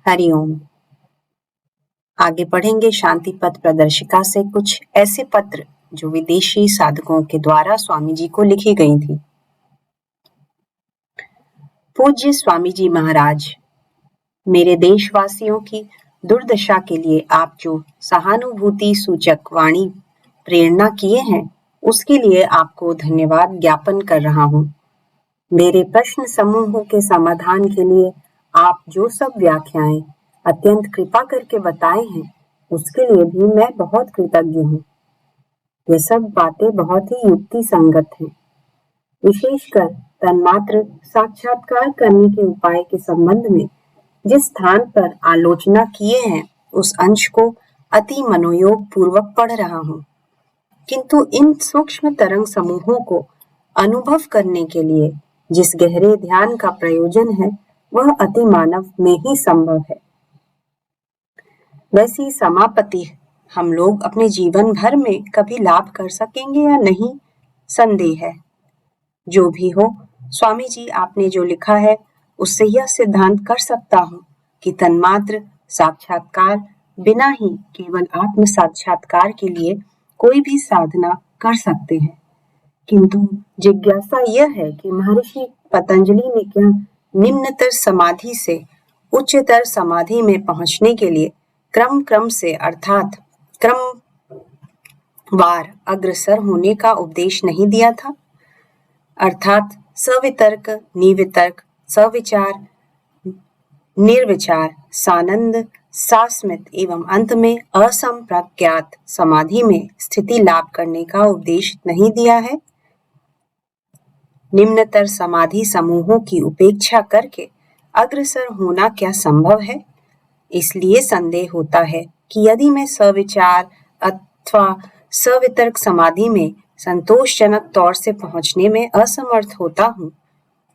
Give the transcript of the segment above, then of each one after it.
हरिओम। आगे पढ़ेंगे शांति पथ प्रदर्शिका से कुछ ऐसे पत्र जो विदेशी साधकों के द्वारा स्वामी जी को लिखी गई थी। पूज्य स्वामी जी महाराज, मेरे देशवासियों की दुर्दशा के लिए आप जो सहानुभूति सूचक वाणी प्रेरणा किए हैं, उसके लिए आपको धन्यवाद ज्ञापन कर रहा हूँ। मेरे प्रश्न समूह के समाधान के लिए आप जो सब व्याख्याएं अत्यंत कृपा करके बताए हैं, उसके लिए भी मैं बहुत कृतज्ञ हूँ। ये सब बातें बहुत ही युक्ति संगत हैं। विशेषकर तन्मात्र साक्षात्कार करने के उपाय के संबंध में जिस स्थान पर आलोचना किए हैं, उस अंश को अति मनोयोग पूर्वक पढ़ रहा हूँ। किंतु इन सूक्ष्म तरंग समूहों को अनुभव करने के लिए जिस गहरे ध्यान का प्रयोजन है, वह अति मानव में ही संभव है। वैसी समापत्ति हम लोग अपने जीवन भर में कभी लाभ कर सकेंगे या नहीं, संदेह है। जो भी हो, स्वामी जी आपने जो लिखा है, उससे यह सिद्धांत कर सकता हूँ कि तन्मात्र साक्षात्कार बिना ही केवल आत्म साक्षात्कार के लिए कोई भी साधना कर सकते हैं। किंतु जिज्ञासा यह है कि महर्षि पतंजलि ने क्या निम्नतर समाधि से उच्चतर समाधि में पहुंचने के लिए क्रम से अर्थात क्रमवार अग्रसर होने का उपदेश नहीं दिया था? अर्थात सवितर्क, निवितर्क, सविचार, निर्विचार, सानंद, सास्मित एवं अंत में असंप्रज्ञात समाधि में स्थिति लाभ करने का उपदेश नहीं दिया है? निम्नतर समाधि समूहों की उपेक्षा करके अग्रसर होना क्या संभव है? इसलिए संदेह होता है कि यदि मैं सविचार अथवा सवितर्क समाधि में संतोषजनक तौर से पहुंचने में असमर्थ होता हूँ,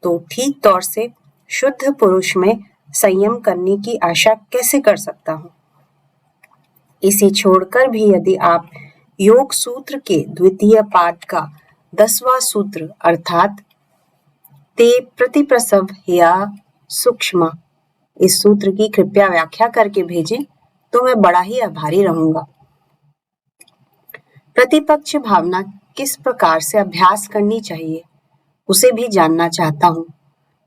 तो ठीक तौर से शुद्ध पुरुष में संयम करने की आशा कैसे कर सकता हूँ? इसे छोड़कर भी यदि आप योग सूत्र के द्वितीय पाद का 10वां सूत्र अर्थात ते प्रतिप्रसव या सूक्ष्म इस सूत्र की कृपया व्याख्या करके भेजें, तो मैं बड़ा ही आभारी रहूंगा। प्रतिपक्ष भावना किस प्रकार से अभ्यास करनी चाहिए, उसे भी जानना चाहता हूँ।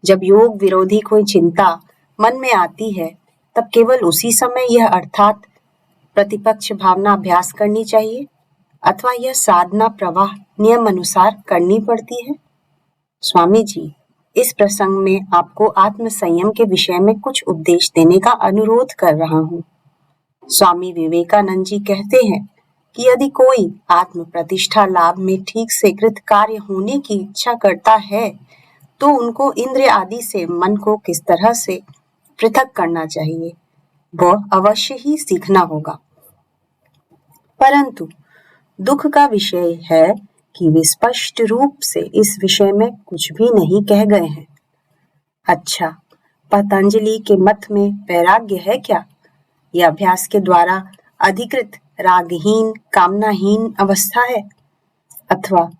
जब योग विरोधी कोई चिंता मन में आती है, तब केवल उसी समय यह अर्थात प्रतिपक्ष भावना अभ्यास करनी चाहिए अथवा यह साधना प्रवाह नियम अनुसार करनी पड़ती है? स्वामी जी, इस प्रसंग में आपको आत्म संयम के विषय में कुछ उपदेश देने का अनुरोध कर रहा हूँ। स्वामी विवेकानंद जी कहते हैं कि यदि कोई आत्म प्रतिष्ठा लाभ में ठीक से कृत कार्य होने की इच्छा करता है, तो उनको इंद्रिय आदि से मन को किस तरह से पृथक करना चाहिए, वह अवश्य ही सीखना होगा। परंतु दुख का विषय है कि वे स्पष्ट रूप से इस विषय में कुछ भी नहीं कह गए हैं। अच्छा, पतंजलि के मत में वैराग्य है क्या? यह अभ्यास के द्वारा अधिकृत रागहीन कामनाहीन अवस्था है अथवा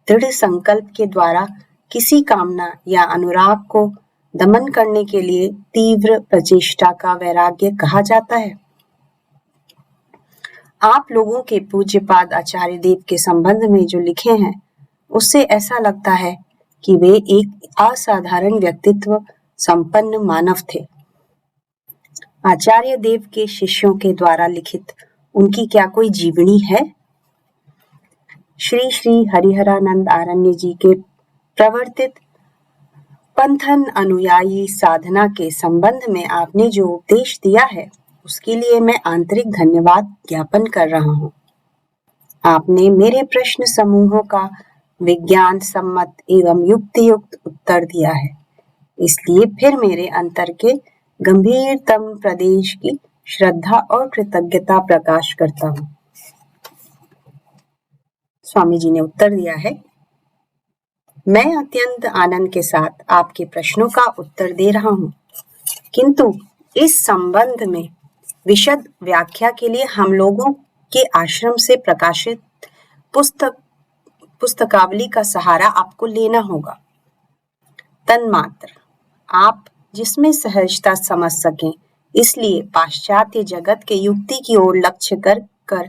दृढ़ संकल्प के द्वारा किसी कामना या अनुराग को दमन करने के लिए तीव्र प्रचेष्टा का वैराग्य कहा जाता है? आप लोगों के पूज्यपाद आचार्य देव के संबंध में जो लिखे हैं, उससे ऐसा लगता है कि वे एक असाधारण व्यक्तित्व संपन्न मानव थे। आचार्य देव के शिष्यों के द्वारा लिखित उनकी क्या कोई जीवनी है? श्री श्री हरिहरानंद आरण्य जी के प्रवर्तित पंथन अनुयायी साधना के संबंध में आपने जो उपदेश दिया है, उसके लिए मैं आंतरिक धन्यवाद ज्ञापन कर रहा हूँ। आपने मेरे प्रश्न समूहों का विज्ञान सम्मत एवं युक्तियुक्त उत्तर दिया है, इसलिए फिर मेरे अंतर के गंभीरतम प्रदेश की श्रद्धा और कृतज्ञता प्रकाश करता हूँ। स्वामी जी ने उत्तर दिया है, मैं अत्यंत आनंद के साथ आपके प्रश्नों का उत्तर दे रहा हूँ, किंतु इस संबंध में विशद व्याख्या के लिए हम लोगों के आश्रम से प्रकाशित पुस्तकावली का सहारा आपको लेना होगा। तन्मात्र आप जिसमें सहजता समझ सकें इसलिए पाश्चात्य जगत के युक्ति की ओर लक्ष्य कर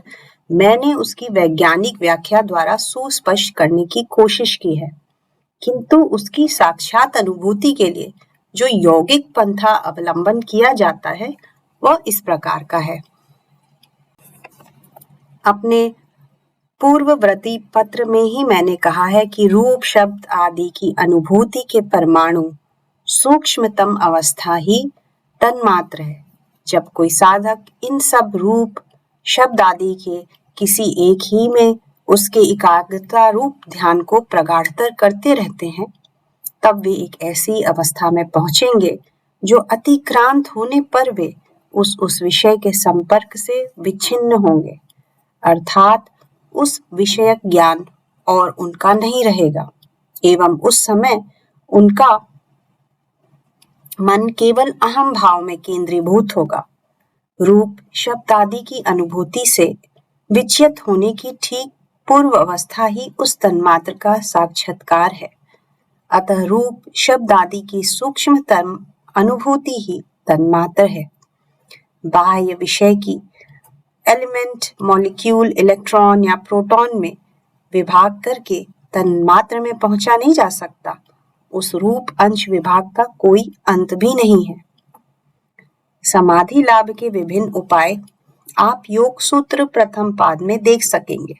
मैंने उसकी वैज्ञानिक व्याख्या द्वारा सुस्पष्ट करने की कोशिश की है, किंतु उसकी साक्षात अनुभूति के लिए जो यौगिक पंथा अवलंबन किया जाता है वह इस प्रकार का है। अपने पूर्ववर्ती पत्र में ही मैंने कहा है कि रूप शब्द आदि की अनुभूति के परमाणु सूक्ष्मतम अवस्था ही तन्मात्र है। जब कोई साधक इन सब रूप शब्द आदि के किसी एक ही में उसके एकाग्रता रूप ध्यान को प्रगाढ़तर करते रहते हैं, तब वे एक ऐसी अवस्था में पहुंचेंगे जो अतिक्रांत होने पर वे उस विषय के संपर्क से विच्छिन्न होंगे, अर्थात उस विषयक ज्ञान और उनका नहीं रहेगा, एवं उस समय उनका मन केवल अहम भाव में केंद्रीभूत होगा। रूप शब्द आदि की अनुभूति से विचलित होने की ठीक पूर्व अवस्था ही उस तन्मात्र का साक्षात्कार है। अतः रूप शब्द आदि की सूक्ष्मतम अनुभूति ही तन्मात्र है। बाह्य विषय की एलिमेंट, मॉलिक्यूल, इलेक्ट्रॉन या प्रोटॉन में विभाग करके तन्मात्र में पहुंचा नहीं जा सकता। उस रूप अंश विभाग का कोई अंत भी नहीं है। समाधि लाभ के विभिन्न उपाय आप योग सूत्र प्रथम पाद में देख सकेंगे।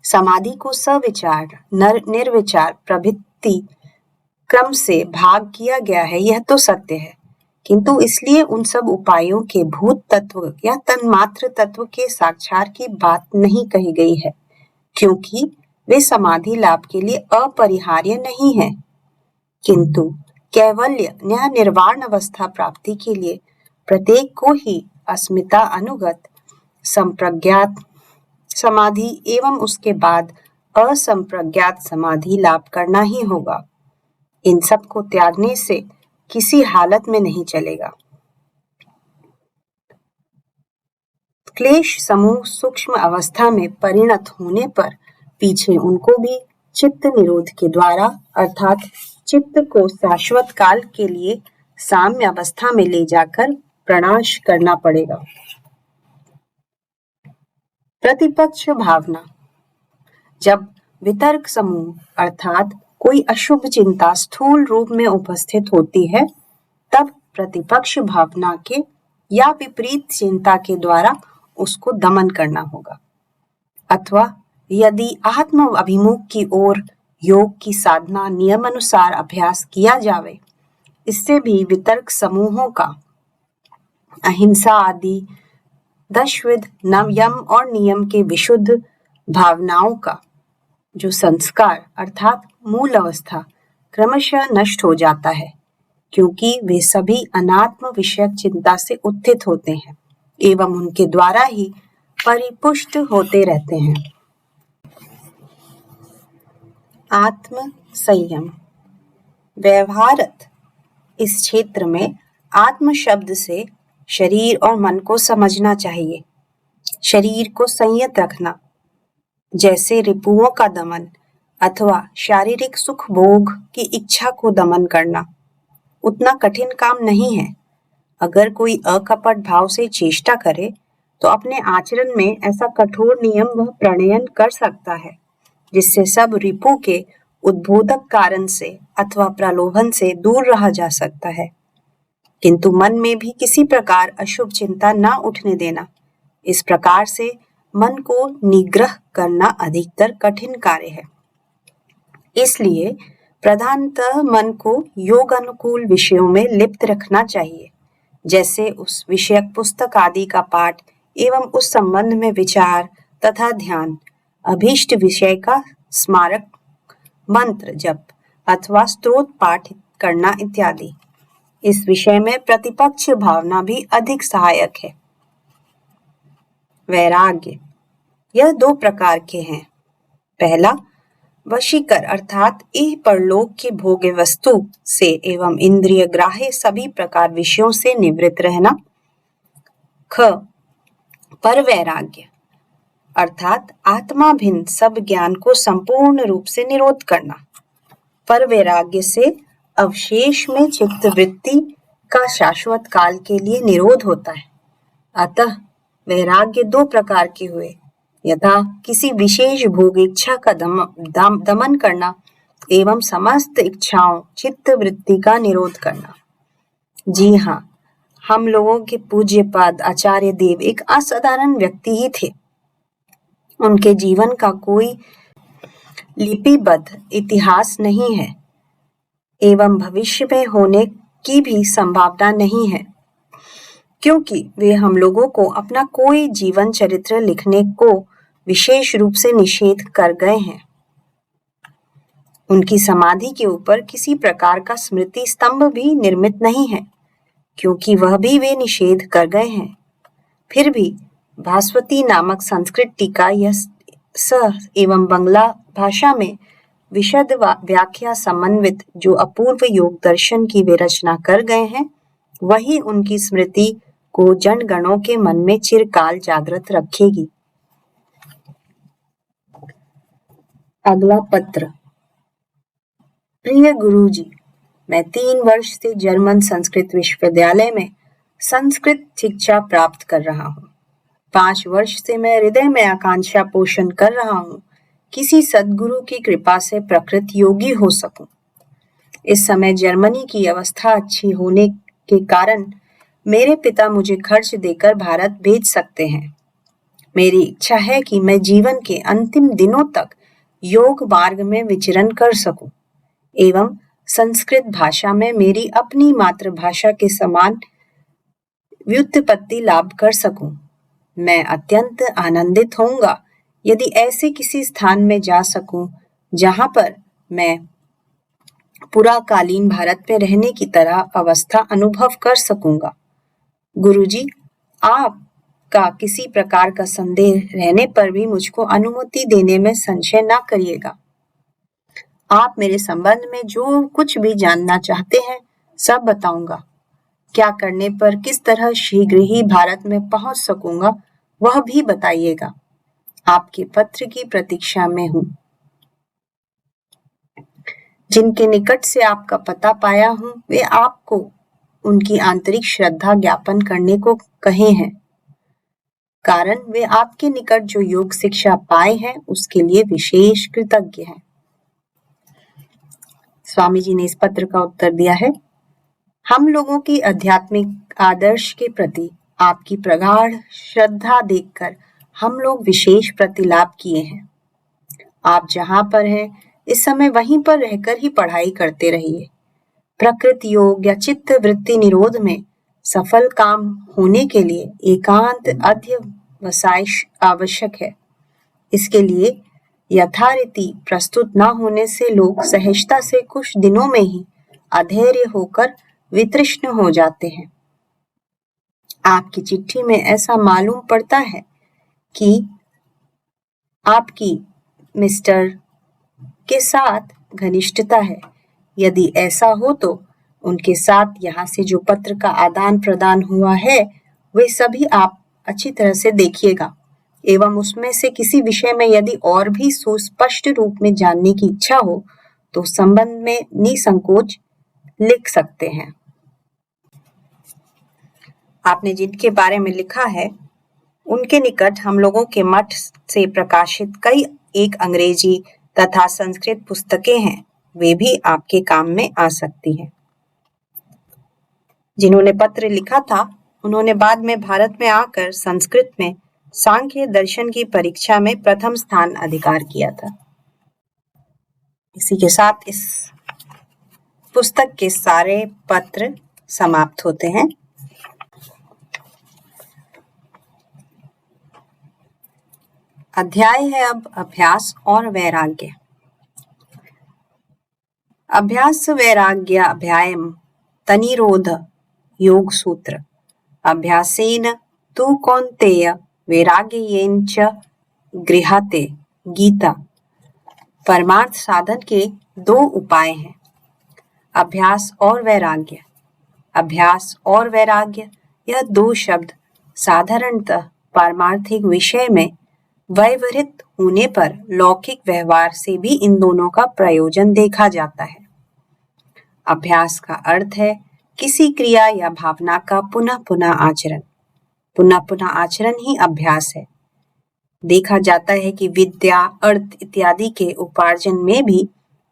समाधि को सविचार, निर्विचार प्रभृति क्रम से भाग किया गया है, यह तो सत्य है, किंतु इसलिए उन सब उपायों के भूत तत्व या तन्मात्र तत्व के साक्षात की बात नहीं कही गई है, क्योंकि वे समाधि लाभ के लिए अपरिहार्य नहीं है, किंतु कैवल्य या निर्वाण अवस्था प्राप्ति के लिए प्रत्येक को ही अस्मिता अनुगत संप्रज्ञात समाधि एवं उसके बाद असंप्रज्ञात समाधि लाभ करना ही होगा। इन सब को त्यागने से किसी हालत में नहीं चलेगा। क्लेश समूह सूक्ष्म अवस्था में परिणत होने पर पीछे उनको भी चित्त निरोध के द्वारा अर्थात चित्त को शाश्वत काल के लिए साम्य अवस्था में ले जाकर प्रणाश करना पड़ेगा। प्रतिपक्ष भावना। जब वितर्क समूह अर्थात कोई अशुभ चिंता स्थूल रूप में उपस्थित होती है, तब प्रतिपक्ष भावना के या विपरीत चिंता के द्वारा उसको दमन करना होगा। अथवा यदि आत्म अभिमुख की ओर योग की साधना नियमानुसार अभ्यास किया जावे, इससे भी वितर्क समूहों का अहिंसा आदि दशविध यम और नियम के विशुद्ध भावनाओं का जो संस्कार अर्थात मूल अवस्था क्रमशः नष्ट हो जाता है, क्योंकि वे सभी अनात्म विषयक चिंता से उत्थित होते हैं एवं उनके द्वारा ही परिपुष्ट होते रहते हैं। आत्म संयम। व्यवहारत इस क्षेत्र में आत्म शब्द से शरीर और मन को समझना चाहिए। शरीर को संयत रखना, जैसे रिपुओं का दमन अथवा शारीरिक सुख भोग की इच्छा को दमन करना, उतना कठिन काम नहीं है। अगर कोई अकपट भाव से चेष्टा करे तो अपने आचरण में ऐसा कठोर नियम वह प्रणयन कर सकता है, जिससे सब रिपु के उद्बोधक कारण से अथवा प्रलोभन से दूर रहा जा सकता है, किंतु मन में भी किसी प्रकार अशुभ चिंता न उठने देना। इस प्रकार से मन को निग्रह करना अधिकतर कठिन कार्य है। इसलिए प्रधानतः मन को योग अनुकूल विषयों में लिप्त रखना चाहिए, जैसे उस विषयक पुस्तक आदि का पाठ एवं उस संबंध में विचार तथा ध्यान, अभीष्ट विषय का स्मारक, मंत्र जप अथवा स्तोत्र पाठ करना इत्यादि। इस विषय में प्रतिपक्ष भावना भी अधिक सहायक है। वैराग्य। यह दो प्रकार के हैं। पहला, वशीकर अर्थात इह परलोक के भोग्य वस्तु से एवं इंद्रिय ग्राह्य सभी प्रकार विषयों से निवृत्त रहना। ख, पर वैराग्य अर्थात आत्मा भिन्न सब ज्ञान को संपूर्ण रूप से निरोध करना। पर वैराग्य से अवशेष में चित्त वृत्ति का शाश्वत काल के लिए निरोध होता है। अतः वैराग्य दो प्रकार के हुए, यथा किसी विशेष भोग इच्छा का दमन करना एवं समस्त इच्छाओं चित्त वृत्ति का निरोध करना। जी हाँ, हम लोगों के पूज्यपाद आचार्य देव एक असाधारण व्यक्ति ही थे। उनके जीवन का कोई लिपिबद्ध इतिहास नहीं है एवं भविष्य में होने की भी संभावना नहीं है, क्योंकि वे हम लोगों को अपना कोई जीवन चरित्र लिखने को विशेष रूप से निषेध कर गए हैं। उनकी समाधि के ऊपर किसी प्रकार का स्मृति स्तंभ भी निर्मित नहीं है, क्योंकि वह भी वे निषेध कर गए हैं। फिर भी भास्वती नामक संस्कृत टीका यह एवं बंगला भाषा में विशद व्याख्या समन्वित जो अपूर्व योग दर्शन की वे रचना कर गए हैं, वही उनकी स्मृति को जनगणों के मन में चिरकाल जागृत रखेगी। अगला पत्र। प्रिय गुरुजी, मैं 3 वर्ष से जर्मन संस्कृत विश्वविद्यालय में संस्कृत शिक्षा प्राप्त कर रहा हूँ। 5 वर्ष से मैं हृदय में आकांक्षा पोषण कर रहा हूँ किसी सद्गुरु की कृपा से प्रकृत योगी हो सकूं। इस समय जर्मनी की अवस्था अच्छी होने के कारण मेरे पिता मुझे खर्च देकर भारत भेज सकते हैं। मेरी इच्छा है कि मैं जीवन के अंतिम दिनों तक योग मार्ग में विचरण कर सकूं एवं संस्कृत भाषा में मेरी अपनी मातृभाषा के समान व्युत्पत्ति लाभ कर सकूं। मैं अत्यंत आनंदित होऊंगा यदि ऐसे किसी स्थान में जा सकूं जहां पर मैं पुराकालीन भारत में रहने की तरह अवस्था अनुभव कर सकूंगा। गुरुजी, आपका किसी प्रकार का संदेह रहने पर भी मुझको अनुमति देने में संशय ना करिएगा। आप मेरे संबंध में जो कुछ भी जानना चाहते हैं सब बताऊंगा। क्या करने पर किस तरह शीघ्र ही भारत में पहुंच सकूंगा वह भी बताइएगा। आपके पत्र की प्रतीक्षा में हूँ। जिनके निकट से आपका पता पाया हूँ वे आपको उनकी आंतरिक श्रद्धा ज्ञापन करने को कहे हैं, कारण वे आपके निकट जो योग शिक्षा पाए हैं उसके लिए विशेष कृतज्ञ हैं। स्वामी जी ने इस पत्र का उत्तर दिया है। हम लोगों की आध्यात्मिक आदर्श के प्रति आपकी प्रगाढ़ श्रद्धा देखकर हम लोग विशेष प्रतिलाभ किए हैं। आप जहां पर हैं इस समय वहीं पर रहकर ही पढ़ाई करते रहिए। प्रकृति योग या चित्त वृत्ति निरोध में सफल काम होने के लिए एकांत अध्यवसाय आवश्यक है। इसके लिए यथारीति प्रस्तुत न होने से लोग सहजता से कुछ दिनों में ही अधैर्य होकर वितृष्ण हो जाते हैं। आपकी चिट्ठी में ऐसा मालूम पड़ता है कि आपकी मिस्टर के साथ घनिष्ठता है। यदि ऐसा हो तो उनके साथ यहाँ से जो पत्र का आदान प्रदान हुआ है वे सभी आप अच्छी तरह से देखिएगा एवं उसमें से किसी विषय में यदि और भी सुस्पष्ट रूप में जानने की इच्छा हो तो संबंध में निसंकोच लिख सकते हैं। आपने जिनके बारे में लिखा है उनके निकट हम लोगों के मठ से प्रकाशित कई एक अंग्रेजी तथा संस्कृत पुस्तकें हैं, वे भी आपके काम में आ सकती हैं। जिन्होंने पत्र लिखा था उन्होंने बाद में भारत में आकर संस्कृत में सांख्य दर्शन की परीक्षा में प्रथम स्थान अधिकार किया था। इसी के साथ इस पुस्तक के सारे पत्र समाप्त होते हैं। अध्याय है अब अभ्यास और वैराग्य। अभ्यास वैराग्य अभ्यायम तनिरोध योग सूत्र। अभ्यासेन तु कौन्तेय वैराग्येन च गृह्यते गीता। परमार्थ साधन के 2 उपाय हैं, अभ्यास और वैराग्य। अभ्यास और वैराग्य यह 2 शब्द साधारणतः पारमार्थिक विषय में व्यवहृत होने पर लौकिक व्यवहार से भी इन दोनों का प्रयोजन देखा जाता है। अभ्यास का अर्थ है किसी क्रिया या भावना का पुनः पुनः आचरण। पुनः पुनः आचरण ही अभ्यास है। देखा जाता है कि विद्या, अर्थ इत्यादि के उपार्जन में भी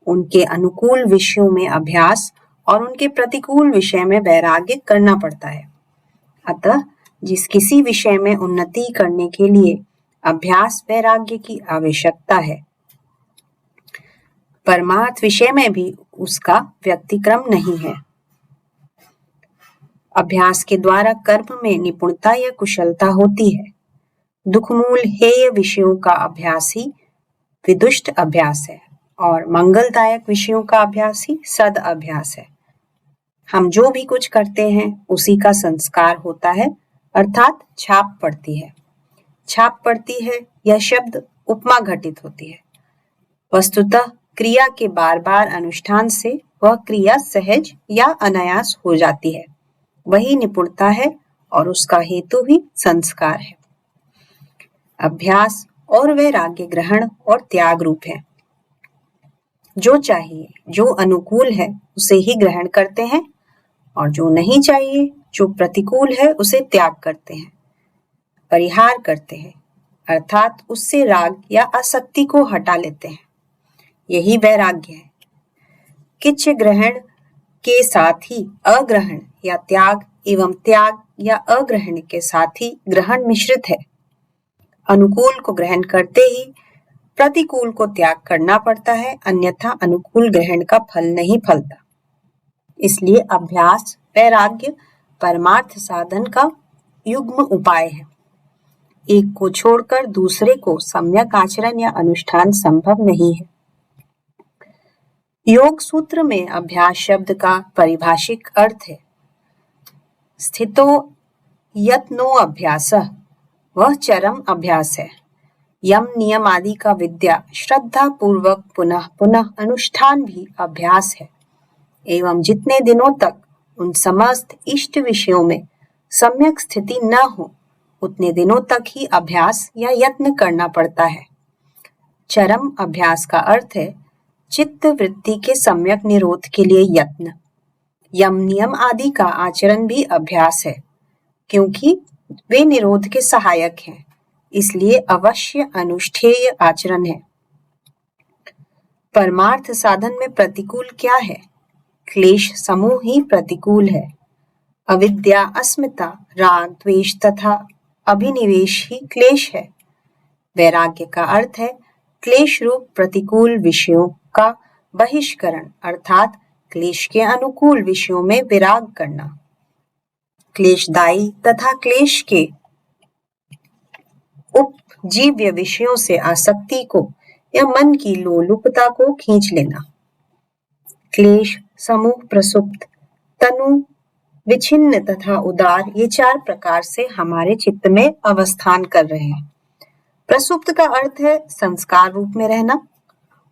उनके अनुकूल विषयों में अभ्यास और उनके प्रतिकूल विषय में वैराग्य करना पड़ता है। अतः जिस किसी विषय में उन्नति करने के लिए अभ्यास वैराग्य की आवश्यकता है, परमार्थ विषय में भी उसका व्यतिक्रम नहीं है। अभ्यास के द्वारा कर्म में निपुणता या कुशलता होती है। दुखमूल हेय विषयों का अभ्यास ही विदुष्ट अभ्यास है और मंगलदायक विषयों का अभ्यास ही सद अभ्यास है। हम जो भी कुछ करते हैं उसी का संस्कार होता है, अर्थात छाप पड़ती है। छाप पड़ती है यह शब्द उपमा घटित होती है। वस्तुतः क्रिया के बार बार अनुष्ठान से वह क्रिया सहज या अनायास हो जाती है। वही निपुणता है और उसका हेतु ही संस्कार है। अभ्यास और वैराग्य ग्रहण और त्याग रूप है। जो चाहिए, जो अनुकूल है उसे ही ग्रहण करते हैं और जो नहीं चाहिए, जो प्रतिकूल है उसे त्याग करते हैं, परिहार करते हैं, अर्थात उससे राग या आसक्ति को हटा लेते हैं। यही वैराग्य है। किच्छ ग्रहण के साथ ही अग्रहण या त्याग एवं त्याग या अग्रहण के साथ ही ग्रहण मिश्रित है। अनुकूल को ग्रहण करते ही प्रतिकूल को त्याग करना पड़ता है, अन्यथा अनुकूल ग्रहण का फल नहीं फलता। इसलिए अभ्यास वैराग्य परमार्थ साधन का युग्म उपाय है। एक को छोड़कर दूसरे को सम्यक आचरण या अनुष्ठान संभव नहीं है। योग सूत्र में अभ्यास शब्द का परिभाषिक अर्थ है स्थितो यत्नो अभ्यासः, वह चरम अभ्यास है। यम नियम आदि का विद्या श्रद्धा पूर्वक पुनः पुनः अनुष्ठान भी अभ्यास है एवं जितने दिनों तक उन समस्त इष्ट विषयों में सम्यक स्थिति न हो उतने दिनों तक ही अभ्यास या यत्न करना पड़ता है। चरम अभ्यास का अर्थ है चित्त वृत्ति के सम्यक निरोध के लिए यत्न। यम नियम आदि का आचरण भी अभ्यास है, क्योंकि वे निरोध के सहायक हैं, इसलिए अवश्य अनुष्ठेय आचरण है। परमार्थ साधन में प्रतिकूल क्या है? क्लेश समूह ही प्रतिकूल है। अविद्या, अस्मिता, राग, द्वेष तथा अभिनिवेश ही क्लेश है। वैराग्य का अर्थ है क्लेश रूप प्रतिकूल विषयों का बहिष्करण, अर्थात क्लेश के अनुकूल विषयों में विराग करना। क्लेशदायी तथा क्लेश के उपजीव्य विषयों से आसक्ति को या मन की लोलुपता को खींच लेना। क्लेश, समूह, प्रसुप्त, तनु, विच्छिन्न तथा उदार, ये 4 प्रकार से हमारे चित्त में अवस्थान कर रहे हैं। प्रसुप्त का अर्थ है संस्कार रूप में रहना।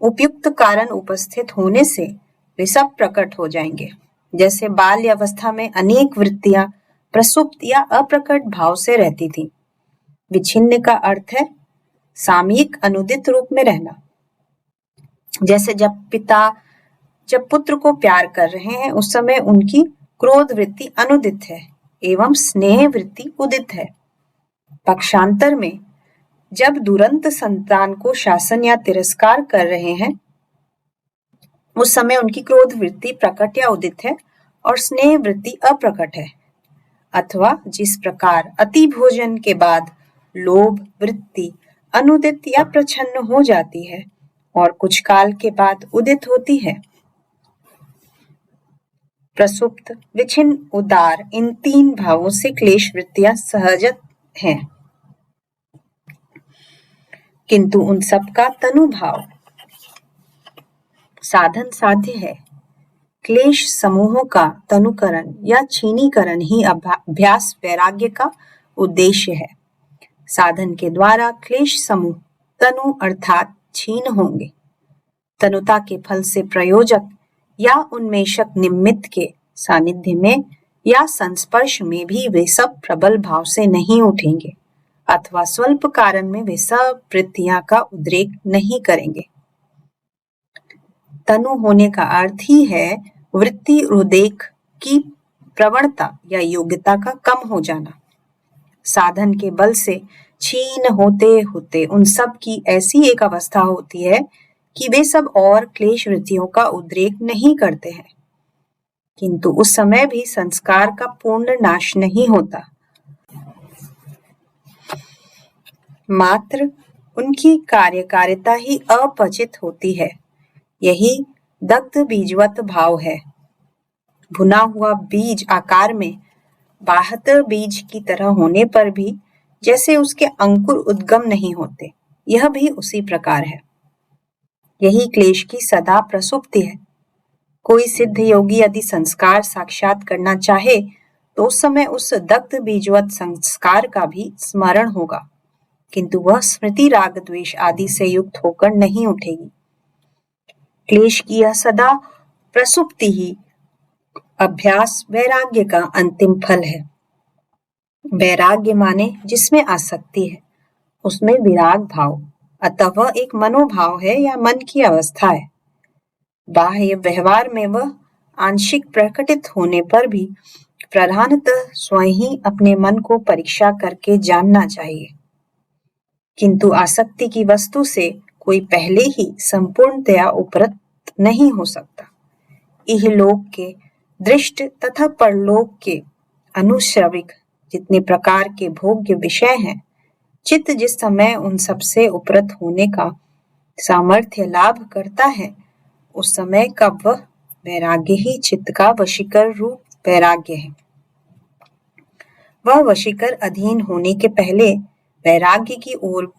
उपयुक्त कारण उपस्थित होने से वे सब प्रकट हो जाएंगे। जैसे बाल्य अवस्था में अनेक वृत्तियां प्रसुप्त या अप्रकट भाव से रहती थी। विच्छिन्न का अर्थ है सामयिक अनुदित रूप में रहना। जैसे जब पुत्र को प्यार कर रहे हैं उस समय उनकी क्रोध वृत्ति अनुदित है एवं स्नेह वृत्ति उदित है। पक्षांतर में जब दुरंत संतान को शासन या तिरस्कार कर रहे हैं उस समय उनकी क्रोध वृत्ति प्रकट या उदित है और स्नेह वृत्ति अप्रकट है। अथवा जिस प्रकार अति भोजन के बाद लोभ वृत्ति अनुदित या प्रछन्न हो जाती है और कुछ काल के बाद उदित होती है। प्रसुप्त, विच्छिन्न, उदार, इन 3 भावों से क्लेश वृत्तियां सहजत हैं, किंतु उन सब का तनु भाव साधन साध्य है। क्लेश समूहों का तनुकरण या छीनीकरण ही अभ्यास वैराग्य का उद्देश्य है। साधन के द्वारा क्लेश समूह तनु अर्थात छीन होंगे। तनुता के फल से प्रयोजक या उन्मेषक निमित्त के सानिध्य में या संस्पर्श में भी वे सब प्रबल भाव से नहीं उठेंगे अथवा स्वल्प कारण में वे सब वृत्तियां का उद्रेक नहीं करेंगे। तनु होने का अर्थ ही है वृत्ति उद्रेक की प्रवणता या योग्यता का कम हो जाना। साधन के बल से क्षीण होते होते उन सब की ऐसी एक अवस्था होती है कि वे सब और क्लेश वृत्तियों का उद्रेक नहीं करते हैं, किंतु उस समय भी संस्कार का पूर्ण नाश नहीं होता, मात्र उनकी कार्यकारिता ही अपचित होती है। यही दग्ध बीजवत भाव है। भुना हुआ बीज आकार में बाहतर बीज की तरह होने पर भी जैसे उसके अंकुर उद्गम नहीं होते, यह भी उसी प्रकार है। यही क्लेश की सदा प्रसुप्ति है। कोई सिद्ध योगी यदि संस्कार साक्षात करना चाहे तो उस समय उस दग्ध बीजवत संस्कार का भी स्मरण होगा, किंतु वह स्मृति राग द्वेष आदि से युक्त होकर नहीं उठेगी। क्लेश की यह सदा प्रसुप्ति ही अभ्यास वैराग्य का अंतिम फल है। वैराग्य माने जिसमें आसक्ति है, उसमें विराग भाव, अतः वह एक मनोभाव है या मन की अवस्था है। बाह्य व्यवहार में वह आंशिक प्रकटित होने पर भी प्रधानतः स्वयं ही अपने मन को परीक्षा करके जानना चाहिए, किंतु आसक्ति की वस्तु से कोई पहले ही संपूर्णतया उपरत नहीं हो सकता। इहलोक के दृष्ट तथा परलोक के अनुश्रविक जितने प्रकार के भोग्य विषय हैं, चित्त जिस समय उन सबसे उपरत होने का सामर्थ्य लाभ करता है, उस समय का वह वैराग्य ही चित्त का वशीकर रूप वैराग्य है। वह वशीकर अधीन होने के पहले वैराग्य की ओर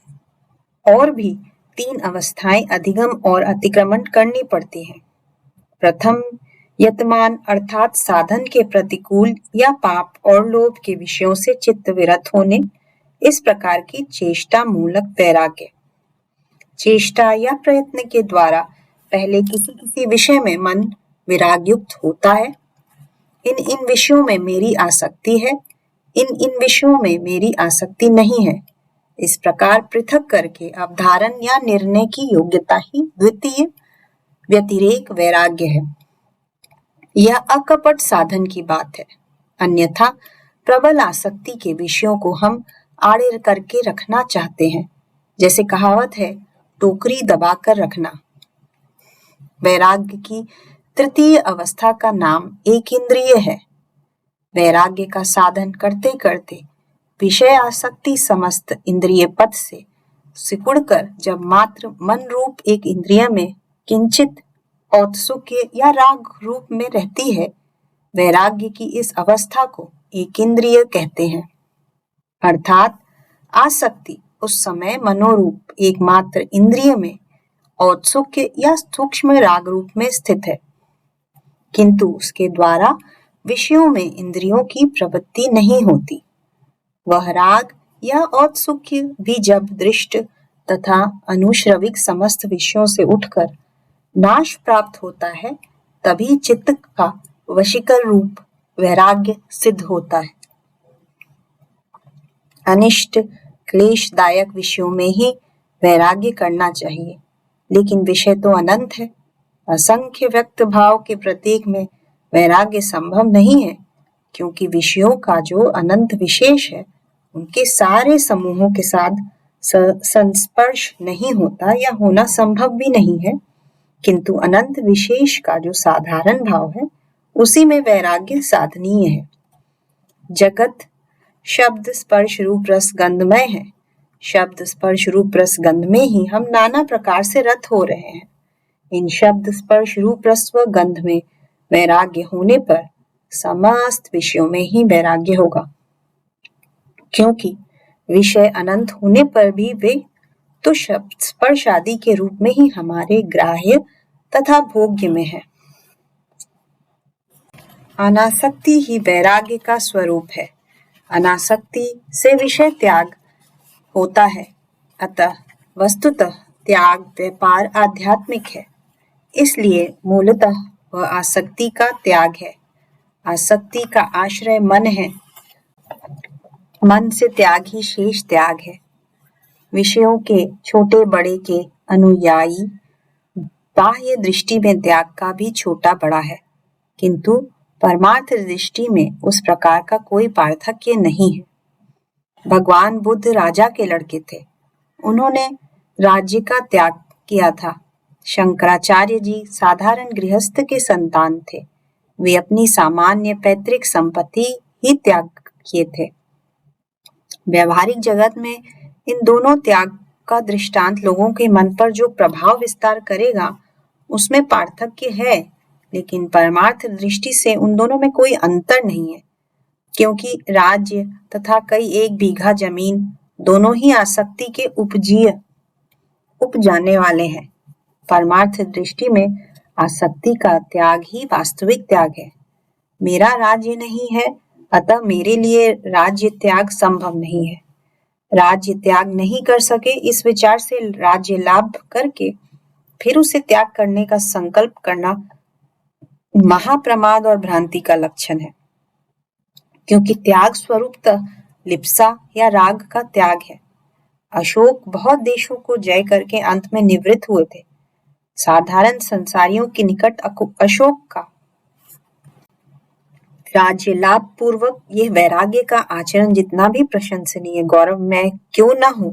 और भी 3 अवस्थाएं अधिगम और अतिक्रमण करनी पड़ती हैं। प्रथम यतमान अर्थात साधन के प्रतिकूल या पाप और लोभ के विषयों से चित्त विरत होने, इस प्रकार की चेष्टा मूलक वैराग्य। चेष्टा या प्रयत्न के द्वारा पहले किसी किसी विषय में मन विरागयुक्त होता है। इन विषयों में मेरी आसक्ति है, इन विषयों में मेरी आसक्ति नहीं है, इस प्रकार पृथक करके अवधारण या निर्णय की योग्यता ही द्वितीय व्यतिरेक वैराग्य है। यह अकपट साधन की बात है, अन्यथा प्रबल आसक्ति के विषयों को हम आड़े करके रखना चाहते हैं। जैसे कहावत है, टोकरी दबाकर रखना। वैराग्य की तृतीय अवस्था का नाम एक इंद्रिय है। वैराग्य का साधन करते करते विषय आसक्ति समस्त इंद्रिय पथ से सिकुड़कर जब मात्र मन रूप एक इंद्रिय में किंचित औत्सुक्य या राग रूप में रहती है, वैराग्य की इस अवस्था को एक इंद्रिय कहते हैं। अर्थात आसक्ति उस समय मनोरूप एकमात्र इंद्रिय में औत्सुक्य या सूक्ष्म राग रूप में स्थित है, किंतु उसके द्वारा विषयों में इंद्रियों की प्रवृत्ति नहीं होती। वह राग या औत्सुक्य भी जब दृष्ट तथा अनुश्रविक समस्त विषयों से उठकर नाश प्राप्त होता है, तभी चित्त का वशीकर रूप वैराग्य सिद्ध होता है। अनिष्ट क्लेशदायक विषयों में ही वैराग्य करना चाहिए, लेकिन विषय तो अनंत है। असंख्य व्यक्त भाव के प्रत्येक में वैराग्य संभव नहीं है, क्योंकि विषयों का जो अनंत विशेष है, उनके सारे समूहों के साथ संस्पर्श नहीं होता या होना संभव भी नहीं है, किंतु अनंत विशेष का जो साधारण भाव है, उसी में वैराग्य साधनीय है। जगत शब्द स्पर्श रूप रस गंधमय है। शब्द स्पर्श रूप रस गंध में ही हम नाना प्रकार से रत हो रहे हैं। इन शब्द स्पर्श रूप रस व गंध में वैराग्य होने पर समस्त विषयों में ही वैराग्य होगा, क्योंकि विषय अनंत होने पर भी वे तो शब्द स्पर्श आदि के रूप में ही हमारे ग्राह्य तथा भोग्य में है। अनासक्ति ही वैराग्य का स्वरूप है। अनासक्ति से विषय त्याग होता है, अतः वस्तुतः त्याग व्यापार आध्यात्मिक है। इसलिए मूलतः वह आसक्ति का त्याग है। आसक्ति का आश्रय मन है। मन से त्याग ही शेष त्याग है। विषयों के छोटे बड़े के अनुयायी बाह्य दृष्टि में त्याग का भी छोटा बड़ा है, किंतु परमार्थ दृष्टि में उस प्रकार का कोई पार्थक्य नहीं है। भगवान बुद्ध राजा के लड़के थे, उन्होंने राज्य का त्याग किया था। शंकराचार्य जी साधारण गृहस्थ के संतान थे, वे अपनी सामान्य पैतृक संपत्ति ही त्याग किए थे। व्यवहारिक जगत में इन दोनों त्याग का दृष्टांत लोगों के मन पर जो प्रभाव विस्तार करेगा उसमें पार्थक्य है, लेकिन परमार्थ दृष्टि से उन दोनों में कोई अंतर नहीं है, क्योंकि राज्य तथा कई एक बीघा जमीन दोनों ही आसक्ति के उप जाने वाले हैं। परमार्थ दृष्टि में आसक्ति का त्याग ही वास्तविक त्याग है। मेरा राज्य नहीं है, अतः मेरे लिए राज्य त्याग संभव नहीं है। राज्य त्याग नहीं कर सके इस विचार से राज्य लाभ करके फिर उसे त्याग करने का संकल्प करना महाप्रमाद और भ्रांति का लक्षण है, क्योंकि त्याग स्वरूपतः लिप्सा या राग का त्याग है। अशोक बहुत देशों को जय करके अंत में निवृत्त हुए थे। साधारण संसारियों के निकट अशोक का राज्य लाभ पूर्वक यह वैराग्य का आचरण जितना भी प्रशंसनीय गौरव मैं क्यों न हूं,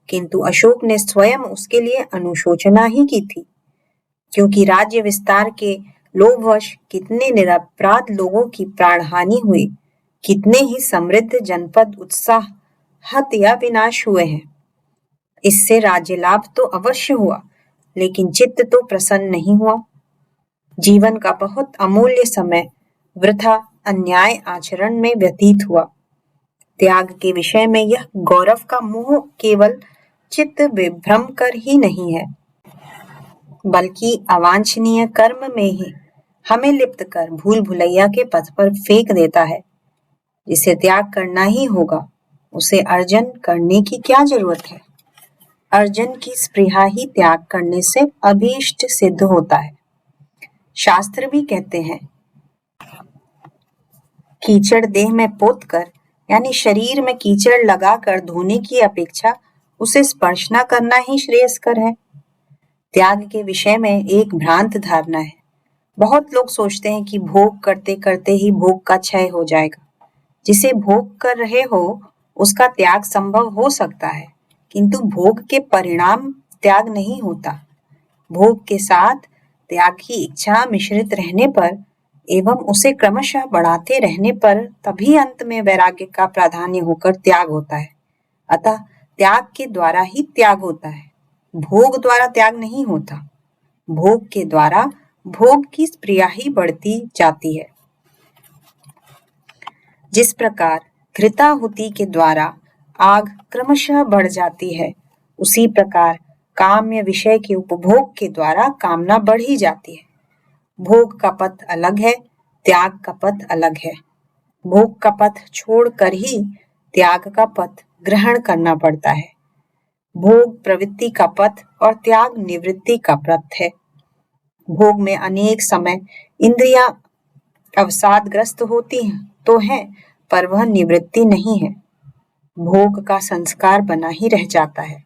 किंतु अशोक ने स्वयं उसके लिए अनुशोचना ही की थी, क्योंकि राज्य विस्तार के लोभवश कितने निरपराध लोगों की प्राणहानि हुई, कितने ही समृद्ध जनपद उत्साहत या विनाश हुए हैं। इससे राज्य लाभ तो अवश्य हुआ, लेकिन चित्त तो प्रसन्न नहीं हुआ। जीवन का बहुत अमूल्य समय वृथा अन्याय आचरण में व्यतीत हुआ। त्याग के विषय में यह गौरव का मोह केवल चित्त विभ्रम कर ही नहीं है, बल्कि अवांछनीय कर्म में ही हमें लिप्त कर भूल भुलैया के पथ पर फेंक देता है। जिसे त्याग करना ही होगा, उसे अर्जन करने की क्या जरूरत है? अर्जन की स्पृहा ही त्याग करने से अभीष्ट सिद्ध होता है। शास्त्र भी कहते हैं, कीचड़ देह में पोत कर यानी शरीर में कीचड़ लगाकर धोने की अपेक्षा उसे स्पर्श न करना ही श्रेयस्कर है। त्याग के विषय में एक भ्रांत धारणा है। बहुत लोग सोचते हैं कि भोग करते करते ही भोग का क्षय हो जाएगा। जिसे भोग कर रहे हो उसका त्याग संभव हो सकता है, किंतु भोग के परिणाम त्याग नहीं होता। भोग के साथ त्याग की इच्छा मिश्रित रहने पर एवं उसे क्रमशः बढ़ाते रहने पर तभी अंत में वैराग्य का प्राधान्य होकर त्याग होता है। अतः त्याग के द्वारा ही त्याग होता है, भोग द्वारा त्याग नहीं होता। भोग के द्वारा भोग की स्पृहा ही बढ़ती जाती है। जिस प्रकार घृताहुति के द्वारा आग क्रमशः बढ़ जाती है, उसी प्रकार काम्य विषय के उपभोग के द्वारा कामना बढ़ ही जाती है। भोग का पथ अलग है, त्याग का पथ अलग है। भोग का पथ छोड़कर ही त्याग का पथ ग्रहण करना पड़ता है। भोग प्रवृत्ति का पथ और त्याग निवृत्ति का पथ है। भोग में अनेक समय इंद्रियां अवसादग्रस्त होती हैं तो है, पर वह निवृत्ति नहीं है। भोग का संस्कार बना ही रह जाता है।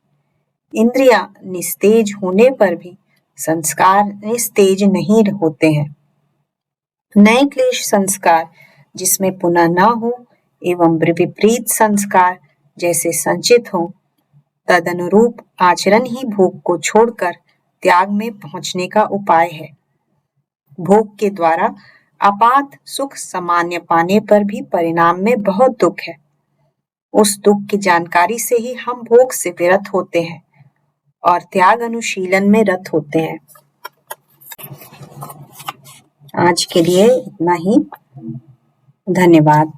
इंद्रियां निस्तेज होने पर भी संस्कार निस्तेज नहीं होते हैं। नए क्लेश संस्कार जिसमें पुनः न हो एवं विपरीत संस्कार जैसे संचित हो, तदनुरूप आचरण ही भोग को छोड़कर त्याग में पहुंचने का उपाय है। भोग के द्वारा आपात सुख सामान्य पाने पर भी परिणाम में बहुत दुख है। उस दुख की जानकारी से ही हम भोग से विरत होते हैं और त्याग अनुशीलन में रत होते हैं। आज के लिए इतना ही। धन्यवाद।